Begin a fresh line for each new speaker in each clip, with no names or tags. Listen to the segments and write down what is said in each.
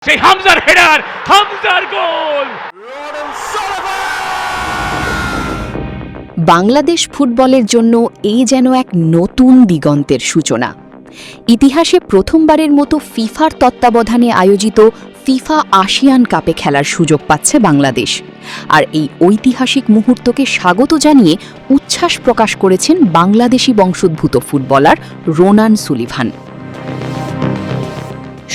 সেই হামজার হেডার, হামজার গোল।
বাংলাদেশ ফুটবলের জন্য এই যেন এক নতুন দিগন্তের সূচনা। ইতিহাসে প্রথমবারের মতো ফিফার তত্ত্বাবধানে আয়োজিত ফিফা আসিয়ান কাপে খেলার সুযোগ পাচ্ছে বাংলাদেশ। আর এই ঐতিহাসিক মুহূর্তকে স্বাগত জানিয়ে উচ্ছ্বাস প্রকাশ করেছেন বাংলাদেশি বংশোদ্ভূত ফুটবলার রোনান সুলিভান।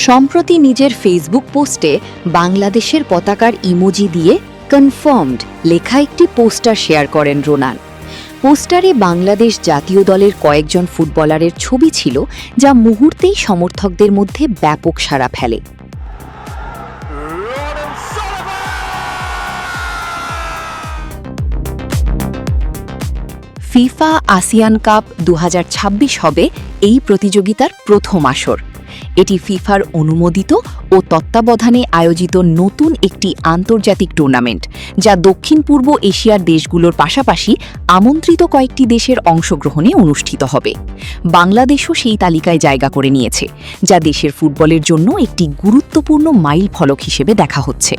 সম্প্রতি নিজের ফেসবুক পোস্টে বাংলাদেশের পতাকার ইমোজি দিয়ে কনফার্মড লেখা একটি পোস্টার শেয়ার করেন রোনান। পোস্টারে বাংলাদেশ জাতীয় দলের কয়েকজন ফুটবলারের ছবি ছিল, যা মুহূর্তেই সমর্থকদের মধ্যে ব্যাপক সাড়া ফেলে। ফিফা আসিয়ান কাপ 2026 হবে এই প্রতিযোগিতার প্রথম আসর। এটি ফিফার অনুমোদিত ও তত্ত্বাবধানে আয়োজিত নতুন একটি আন্তর্জাতিক টুর্নামেন্ট, যা দক্ষিণ পূর্ব এশিয়ার দেশগুলোর পাশাপাশি আমন্ত্রিত কয়েকটি দেশের অংশগ্রহণে অনুষ্ঠিত হবে। বাংলাদেশও সেই তালিকায় জায়গা করে নিয়েছে, যা দেশের ফুটবলের জন্য একটি গুরুত্বপূর্ণ মাইল ফলক হিসেবে দেখা হচ্ছে।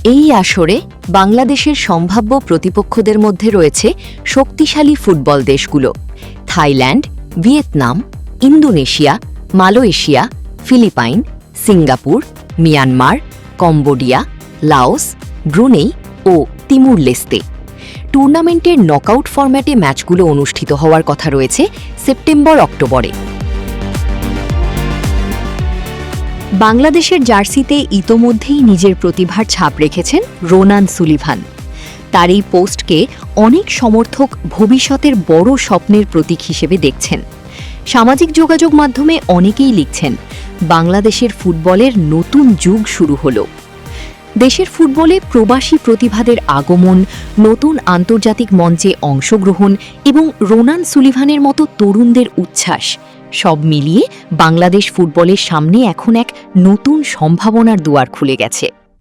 এই আসরে বাংলাদেশের সম্ভাব্য প্রতিপক্ষদের মধ্যে রয়েছে শক্তিশালী ফুটবল দেশগুলো: Thailand, Vietnam, Indonesia, Malaysia, Philippines, Singapore, Myanmar, Cambodia, Laos, Brunei ও তিমুর লেস্তে। টুর্নামেন্টের নকআউট ফরম্যাটে ম্যাচগুলো অনুষ্ঠিত হওয়ার কথা রয়েছে সেপ্টেম্বর-অক্টোবরে। বাংলাদেশের জার্সিতে ইতোমধ্যেই নিজের প্রতিভার ছাপ রেখেছেন রোনান সুলিভান। তার এই পোস্টকে অনেক সমর্থক ভবিষ্যতের বড় স্বপ্নের প্রতীক হিসেবে দেখছেন। সামাজিক যোগাযোগ মাধ্যমে অনেকেই লিখছেন, বাংলাদেশের ফুটবলের নতুন যুগ শুরু হলো। দেশের ফুটবলে প্রবাসী প্রতিভাদের আগমন, নতুন আন্তর্জাতিক মঞ্চে অংশগ্রহণ এবং রোনান সুলিভানের মতো তরুণদের উচ্ছ্বাস, সব মিলিয়ে বাংলাদেশ ফুটবলের সামনে এখন এক নতুন সম্ভাবনার দুয়ার খুলে গেছে।